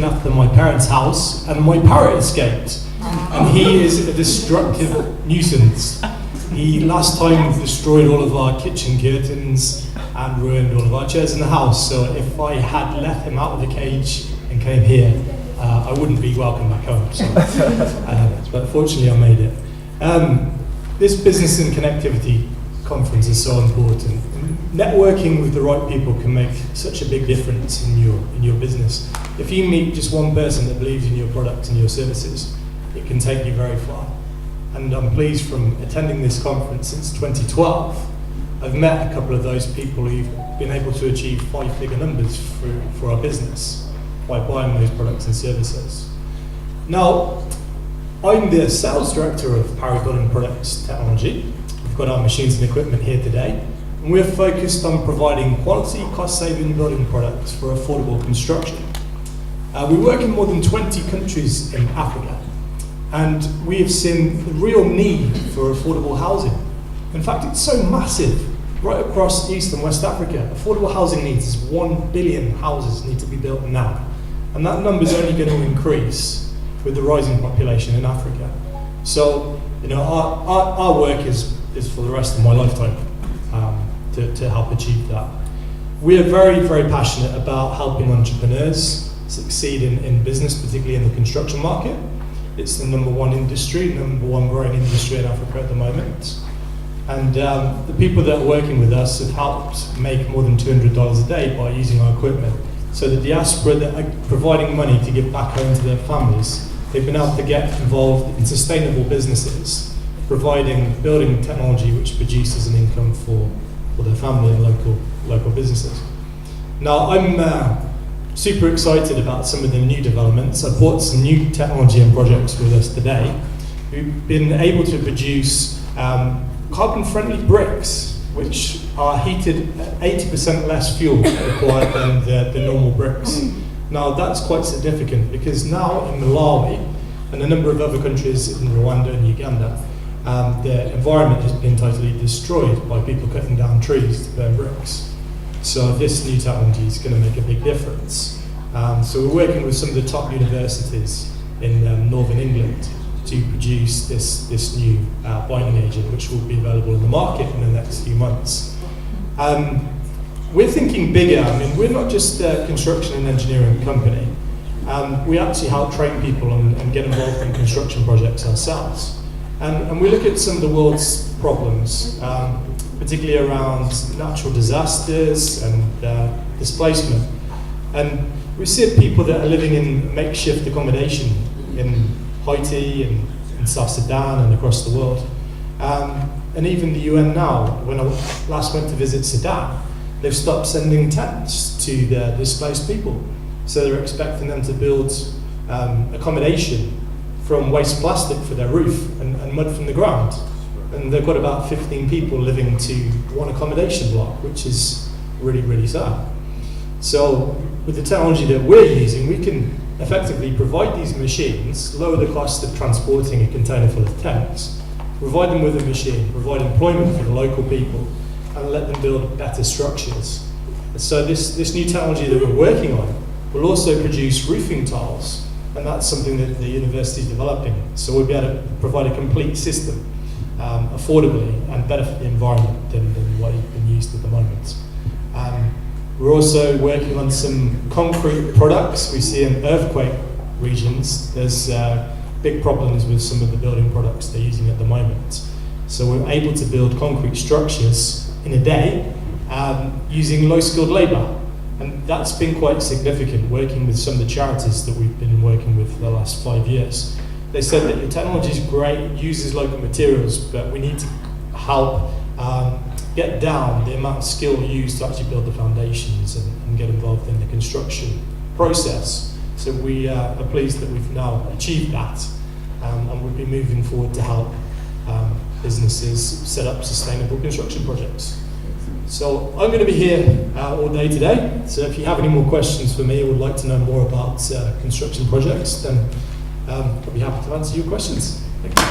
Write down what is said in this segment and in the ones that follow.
after my parents' house, and my parrot escaped. And he is a destructive nuisance. He last time destroyed all of our kitchen curtains and ruined all of our chairs in the house. So if I had let him out of the cage and came here, I wouldn't be welcome back home. So, but fortunately I made it. This business and connectivity conference is so important. Networking with the right people can make such a big difference in your business. If you meet just one person that believes in your product and your services, it can take you very far. And I'm pleased, from attending this conference since 2012, I've met a couple of those people who've been able to achieve 5-figure numbers for our business by buying those products and services. Now, I'm the sales director of Parry Building Products Technology. We've got our machines and equipment here today, and we're focused on providing quality, cost-saving building products for affordable construction. We work in more than 20 countries in Africa, and we have seen the real need for affordable housing. In fact, it's so massive right across East and West Africa. Affordable housing needs is 1 billion houses need to be built now, and that number is only going to increase with the rising population in Africa. So, our work is for the rest of my lifetime to help achieve that. We are very, very passionate about helping entrepreneurs succeed in business, particularly in the construction market. It's the number one growing industry in Africa at the moment. And the people that are working with us have helped make more than $200 a day by using our equipment. So the diaspora that are providing money to give back home to their families, they've been able to get involved in sustainable businesses, providing building technology which produces an income for their family and local businesses. Now, I'm super excited about some of the new developments. I brought some new technology and projects with us today. We've been able to produce carbon-friendly bricks, which are heated at 80% less fuel required than the normal bricks. Now, that's quite significant, because now in Malawi and a number of other countries in Rwanda and Uganda, the environment has been totally destroyed by people cutting down trees to burn bricks. So this new technology is going to make a big difference. So we're working with some of the top universities in northern England to produce this new binding agent, which will be available in the market in the next few months. We're thinking bigger. I mean, we're not just a construction and engineering company. We actually help train people and get involved in construction projects ourselves. And we look at some of the world's problems, particularly around natural disasters and displacement. And we see people that are living in makeshift accommodation in Haiti and in South Sudan and across the world. And even the UN now, when I last went to visit Sudan, they've stopped sending tents to the displaced people. So they're expecting them to build accommodation from waste plastic for their roof and mud from the ground. And they've got about 15 people living to one accommodation block, which is really, really sad. So with the technology that we're using, we can effectively provide these machines, lower the cost of transporting a container full of tents, provide them with a machine, provide employment for the local people, and let them build better structures. And so this new technology that we're working on will also produce roofing tiles, and that's something that the university is developing. So we'll be able to provide a complete system affordably and better for the environment than what has been used at the moment. We're also working on some concrete products. We see in earthquake regions, there's big problems with some of the building products they're using at the moment. So we're able to build concrete structures in a day using low-skilled labour. And that's been quite significant, working with some of the charities that we've been working with for the last 5 years. They said that the technology is great, it uses local materials, but we need to help get down the amount of skill used to actually build the foundations and get involved in the construction process. So we are pleased that we've now achieved that, and we'll be moving forward to help businesses set up sustainable construction projects. So I'm going to be here all day today, so if you have any more questions for me or would like to know more about construction projects, then I'll be happy to answer your questions. Thank you.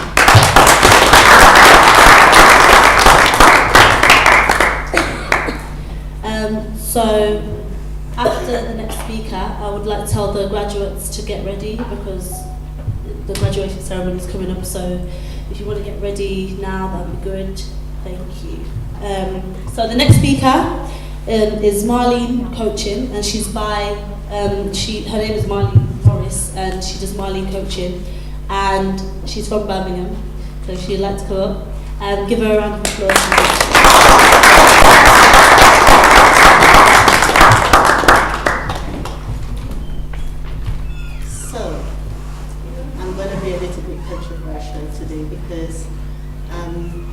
So After the next speaker, I would like to tell the graduates to get ready because the graduation ceremony is coming up. So if you want to get ready now, that would be good. Thank you. So the next speaker is Marlene Coaching, and she's by, her name is Marlene Morris, and she does Marlene Coaching, and she's from Birmingham. So if she'd like to come up, and give her a round of applause. So, I'm going to be a little bit controversial today because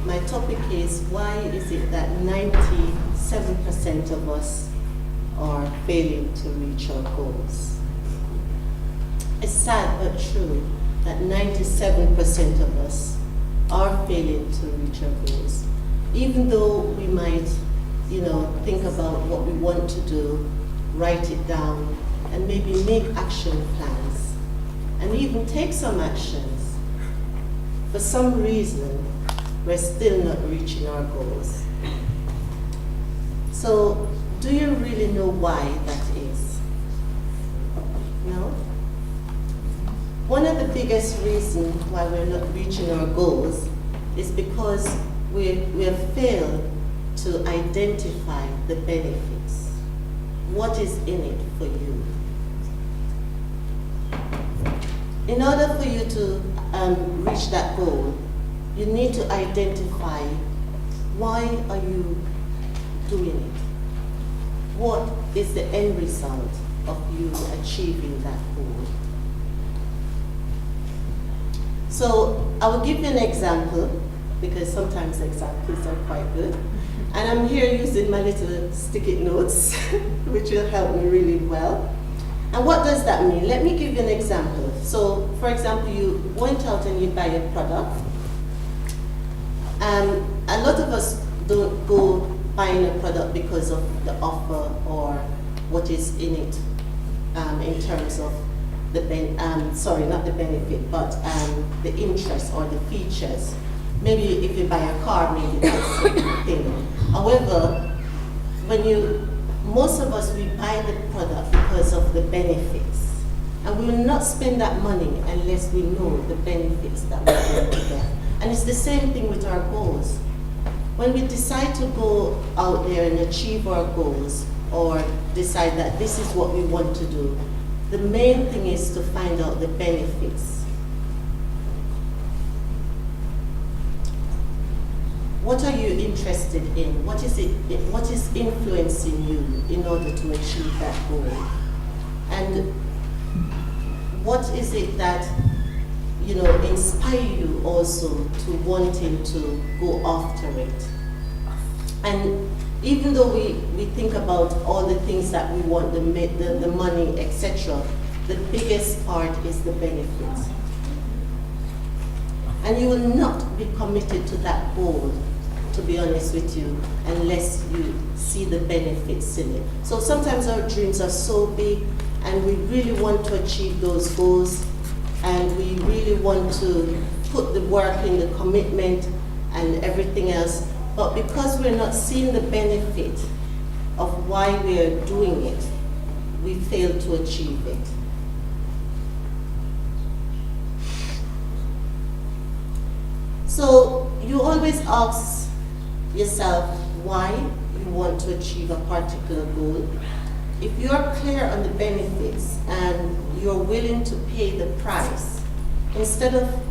my topic is why is it that 97% of us are failing to reach our goals? It's sad but true that 97% of us are failing to reach our goals. Even though we might, think about what we want to do, write it down, and maybe make action plans, and even take some actions, for some reason, we're still not reaching our goals. So, do you really know why that is? No? One of the biggest reasons why we're not reaching our goals is because we have failed to identify the benefits. What is in it for you? In order for you to reach that goal, you need to identify why are you doing it? What is the end result of you achieving that goal? So I will give you an example, because sometimes examples are quite good. And I'm here using my little sticky notes, which will help me really well. And what does that mean? Let me give you an example. So, for example, you went out and you buy a product. A lot of us don't go buying a product because of the offer or what is in it in terms of the not the benefit, but the interest or the features. Maybe if you buy a car, maybe that's the thing. However, most of us, we buy the product because of the benefits. And we will not spend that money unless we know the benefits that we're going to get. And it's the same thing with our goals. When we decide to go out there and achieve our goals, or decide that this is what we want to do, the main thing is to find out the benefits. What are you interested in? What is influencing you in order to achieve that goal? And what is it that inspire you also to wanting to go after it? And even though we think about all the things that we want, the money, etc., the biggest part is the benefits. And you will not be committed to that goal, to be honest with you, unless you see the benefits in it. So sometimes our dreams are so big, and we really want to achieve those goals, and we really want to put the work in, the commitment, and everything else. But because we're not seeing the benefit of why we are doing it, we fail to achieve it. So you always ask yourself why you want to achieve a particular goal. If you're clear on the benefits and you're willing to pay the price, instead of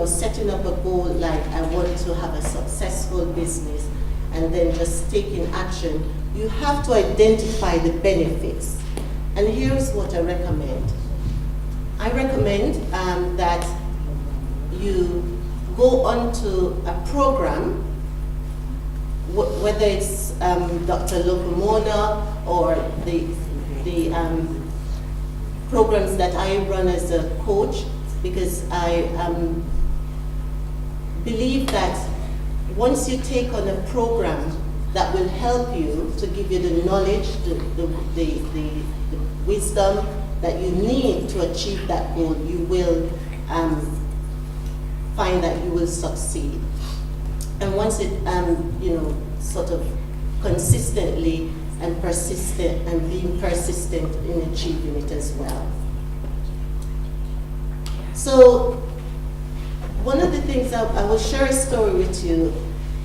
setting up a goal like I want to have a successful business and then just taking action, you have to identify the benefits. And here's what I recommend. I recommend that you go onto a program, whether it's Dr. Locomona or the programs that I run as a coach, because I believe that once you take on a program that will help you to give you the knowledge, the wisdom that you need to achieve that goal, you will find that you will succeed. And once it, sort of consistently and persistent and being persistent in achieving it as well. So one of the things I will share a story with you.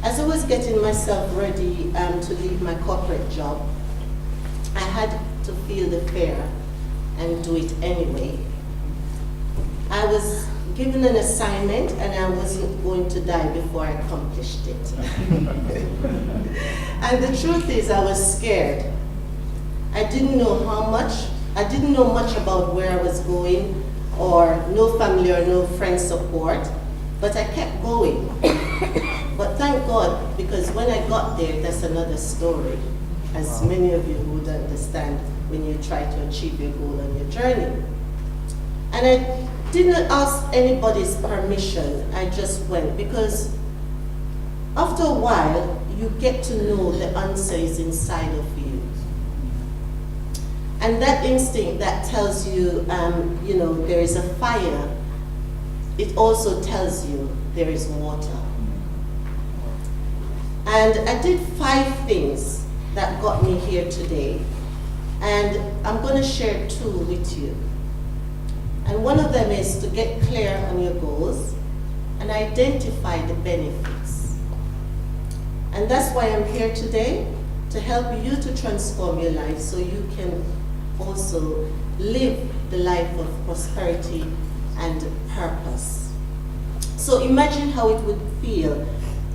As I was getting myself ready to leave my corporate job, I had to feel the fear and do it anyway. I was given an assignment and I wasn't going to die before I accomplished it. And the truth is, I was scared. I didn't know much about where I was going, or no family or no friend support, but I kept going. But thank God, because when I got there, that's another story, as many of you would understand when you try to achieve your goal on your journey. And I didn't ask anybody's permission, I just went, because after a while, you get to know the answer is inside of you. And that instinct that tells you, there is a fire, it also tells you there is water. And I did 5 things that got me here today. And I'm going to share 2 with you. And one of them is to get clear on your goals and identify the benefits. And that's why I'm here today, to help you to transform your life so you can also live the life of prosperity and purpose. So imagine how it would feel,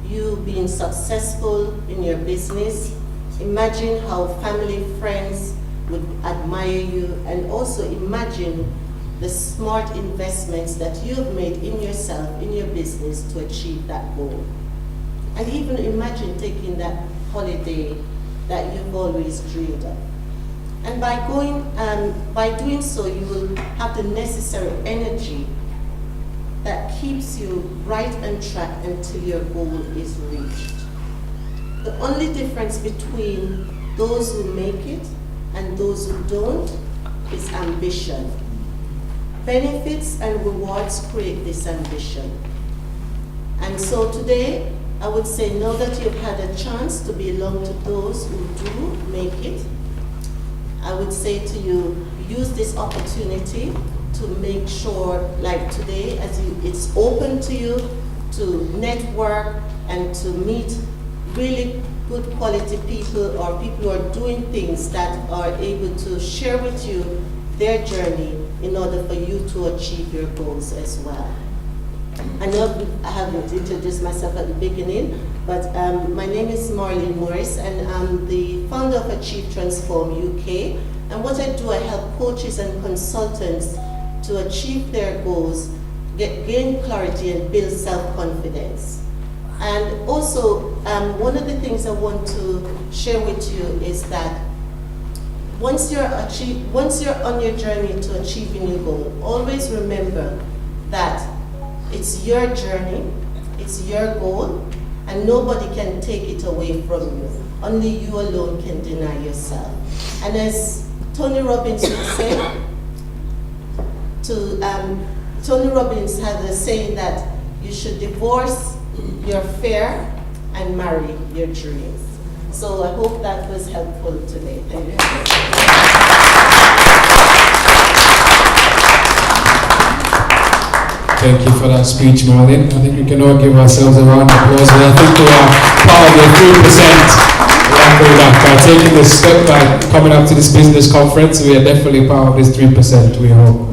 you being successful in your business. Imagine how family, friends would admire you, and also imagine the smart investments that you have made in yourself, in your business, to achieve that goal. And even imagine taking that holiday that you've always dreamed of. And by doing so, you will have the necessary energy that keeps you right on track until your goal is reached. The only difference between those who make it and those who don't is ambition. Benefits and rewards create this ambition. And so today, I would say, now that you've had a chance to belong to those who do make it, I would say to you, use this opportunity to make sure, like today, it's open to you to network and to meet really good quality people, or people who are doing things that are able to share with you their journey in order for you to achieve your goals as well. I know I haven't introduced myself at the beginning, but my name is Marlene Morris, and I'm the founder of Achieve Transform UK. And what I do, I help coaches and consultants to achieve their goals, gain clarity, and build self-confidence. And also, one of the things I want to share with you is that once you're on your journey to achieving your goal, always remember that it's your journey, it's your goal, and nobody can take it away from you. Only you alone can deny yourself. And as Tony Robbins would say, Tony Robbins had a saying that you should divorce your fear and marry your dreams. So I hope that was helpful today. Thank you. Thank you for that speech, Marlene. I think we can all give ourselves a round of applause. I think we are part of the 3%. By taking this step, by coming up to this business conference, we are definitely part of this 3%, we hope.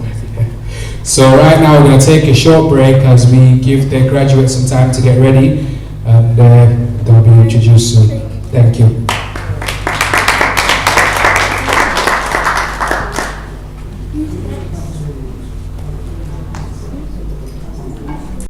So right now we're going to take a short break as we give the graduates some time to get ready, and they'll be introduced soon. Thank you.